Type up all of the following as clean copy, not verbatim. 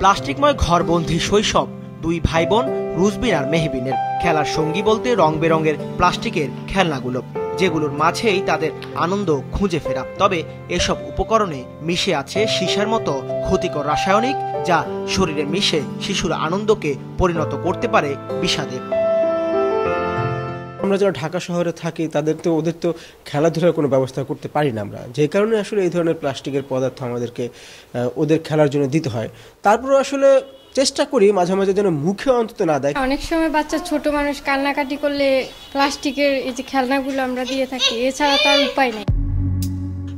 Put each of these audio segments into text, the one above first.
প্লাস্টিকময় ঘরবন্দি শৈশব দুই ভাই বোন রুজবিন আর মেহবিনের খেলার সঙ্গী বলতে রং বেরঙের প্লাস্টিকের খেলনাগুলো, যেগুলোর মাঝেই তাদের আনন্দ খুঁজে ফেরা। তবে এসব উপকরণে মিশে আছে সীসার মতো ক্ষতিকর রাসায়নিক, যা শরীরে মিশে শিশুর আনন্দকে পরিণত করতে পারে বিষাদে। আমরা যারা ঢাকা শহরে থাকি ওদের তো খেলাধুলার কোনো ব্যবস্থা করতে পারি না আমরা, যে কারণে আসলে এই ধরনের প্লাস্টিকের পদার্থ আমাদেরকে ওদের খেলার জন্য দিতে হয়। তারপরে আসলে চেষ্টা করি মাঝে মাঝে যেন মুখে অন্তত না দেয়। অনেক সময় বাচ্চা ছোট মানুষ কান্নাকাটি করলে প্লাস্টিকের এই যে খেলনাগুলো আমরা দিয়ে থাকি, এছাড়া তার উপায় নেই।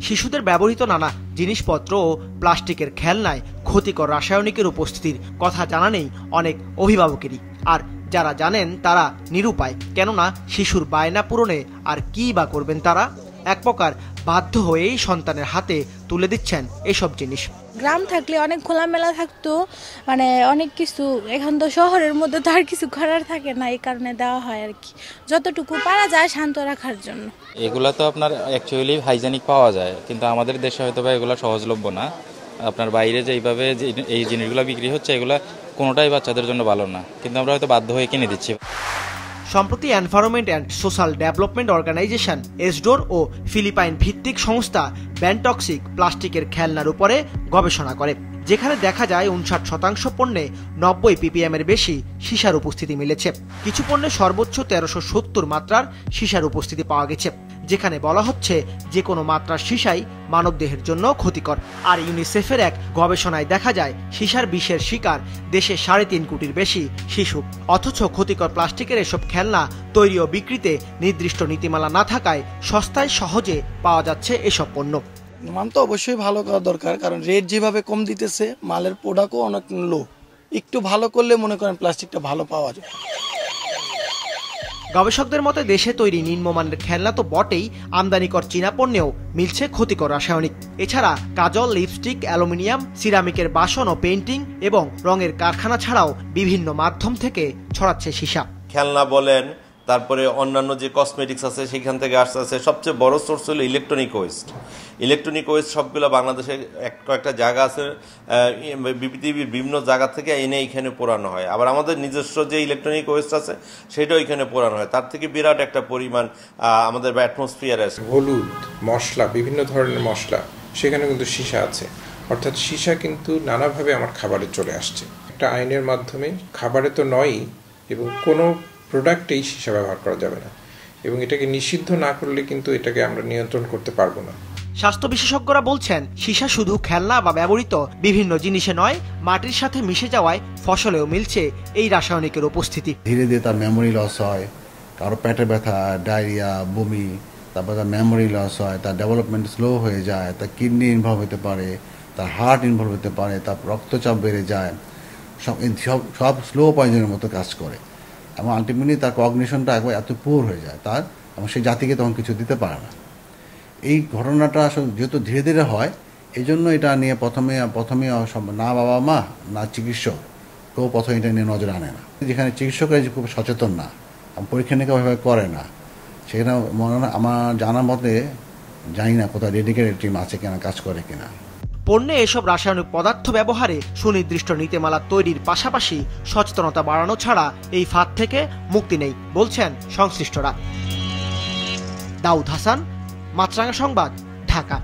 শিশুদের ব্যবহৃত নানা জিনিসপত্র ও প্লাস্টিকের খেলনায় ক্ষতিকর রাসায়নিকের উপস্থিতির কথা জানা নেই অনেক অভিভাবকেরই। আর যারা জানেন তারা নিরুপায়, কেননা শিশুর বায়না পূরণে আর কি বা করবেন তারা। এক প্রকার বাধ্য হয়েই সন্তানের হাতে তুলে দিচ্ছেন এসব জিনিস। গ্রাম থাকলে অনেক খোলামেলা থাকতো, মানে অনেক কিছু। এখন তো শহরের মধ্যে তো আর কিছু করার থাকে না, এই কারণে দেওয়া হয় আর কি, যতটুকু পারা যায় শান্ত রাখার জন্য। এগুলা তো আপনার অ্যাকচুয়ালি হাইজেনিক পাওয়া যায়, কিন্তু আমাদের দেশে হয়তো বা এগুলো সহজলভ্য না। আপনার বাইরে যেইভাবে এই জিনিসগুলো বিক্রি হচ্ছে, এগুলা কোনোটাই বাচ্চাদের জন্য ভালো না, কিন্তু আমরা হয়তো বাধ্য হয়ে কিনে দিচ্ছি। সম্প্রতি environment and social development organization এসডোর ও ফিলিপাইন ভিত্তিক সংস্থা ব্যানটক্সিক প্লাস্টিকের খেলনার উপরে গবেষণা করে, যেখানে দেখা যায় 59% পণ্যে 90 ppm এর বেশি সীসার উপস্থিতি মিলেছে। কিছু পণ্যে সর্বোচ্চ 1370 মাত্রার সীসার উপস্থিতি পাওয়া গেছে, যেখানে বলা হচ্ছে যে কোনো মাত্রার সীসাই মানবদেহের জন্য ক্ষতিকর। আর ইউনিসেফের এক গবেষণায় দেখা যায় সীসার বিষের শিকার দেশে 3.5 কোটির বেশি শিশু। অথচ ক্ষতিকর প্লাস্টিকের এসব খেলনা তৈরি ও বিক্রিতে নির্দিষ্ট নীতিমালা না থাকায় সস্তায় সহজে পাওয়া যাচ্ছে এসব পণ্য। মান তো অবশ্যই ভালো করা দরকার, কারণ রেট যেভাবে কম দিতেছে, মালের প্রোডাক্টও অনেক লো। একটু ভালো করলে মনে করেন প্লাস্টিকটা ভালো পাওয়া যায়। গবেষকদের মতে দেশে তৈরি নিম্নমানের খেলনা তো বটেই, আমদানিকর চীনা পণ্যেও মিলছে ক্ষতিকর রাসায়নিক। এছাড়া কাজল, লিপস্টিক, অ্যালুমিনিয়াম, সিরামিকের বাসন ও পেইন্টিং এবং রঙের কারখানা ছাড়াও বিভিন্ন মাধ্যম থেকে ছড়াচ্ছে সীসা। খেলনা বলেন, তারপরে অন্যান্য যে কসমেটিক্স আছে সেখান থেকে আসছে। সবচেয়ে বড় সোর্স হলো ইলেকট্রনিক ওয়েস্ট। ইলেকট্রনিক ওয়েস্ট সবগুলো বাংলাদেশে কয়েকটা জায়গা আছে, পৃথিবীর বিভিন্ন জায়গা থেকে এনে এখানে পোড়ানো হয়। আবার আমাদের নিজস্ব যে ইলেকট্রনিক ওয়েস্ট আছে সেটাও এখানে পোড়ানো হয়। তার থেকে বিরাট একটা পরিমাণ আমাদের অ্যাটমসফিয়ারে আছে। হলুদ, মশলা, বিভিন্ন ধরনের মশলা, সেখানে কিন্তু সীসা আছে। অর্থাৎ সীসা কিন্তু নানাভাবে আমার খাবারে চলে আসছে। একটা আইনের মাধ্যমে খাবারে তো নয়ই, এবং কোনো প্রোডাক্টেই সীসা ব্যবহার করা যাবে না, এবং এটাকে নিষিদ্ধ না করলে কিন্তু এটাকে আমরা নিয়ন্ত্রণ করতে পারবো না। স্বাস্থ্য বিশেষজ্ঞরা বলছেন সীসা শুধু খেলনা বা ব্যবহৃত বিভিন্ন জিনিসে নয়, মাটির সাথে মিশে যাওয়ায় ফসলেও মিলছে এই রাসায়নিকের উপস্থিতি। ধীরে ধীরে তার মেমোরি লস হয়, কারো পেটে ব্যথা, ডায়রিয়া, বমি, তারপর তার মেমোরি লস হয়, তার ডেভেলপমেন্ট স্লো হয়ে যায়, তার কিডনি ইনভলভ হতে পারে, তার হার্ট ইনভলভ হতে পারে, তার রক্তচাপ বেড়ে যায়, সব স্লো পয়জনের মতো কাজ করে, এবং আলটিমেটলি তার কগনিশনটা একবার এত পুয়ার হয়ে যায় তার, এবং সেই জাতিকে তখন কিছু দিতে পারে না। এই ঘটনাটা আসলে যেহেতু ধীরে ধীরে হয়, এই জন্য এটা নিয়ে প্রথমে না বাবা মা না চিকিৎসক কেউ প্রথমে এটা নিয়ে নজর আনে না। যেখানে চিকিৎসকরা খুব সচেতন না, পরীক্ষা নিরীক্ষা ওইভাবে করে না, সেখানে মনে হয় আমার জানার মতে, জানি না কোথাও ডেডিকেটেড টিম আছে কিনা, কাজ করে কিনা। পণ্যে এসব রাসায়নিক পদার্থ ব্যবহারে সুনির্দিষ্ট নীতিমালা তৈরির পাশাপাশি সচেতনতা বাড়ানো ছাড়া এই ফাঁদ থেকে মুক্তি নেই বলছেন সংশ্লিষ্টরা। দাউদ হাসান, মাছরাঙা সংবাদ, ঢাকা।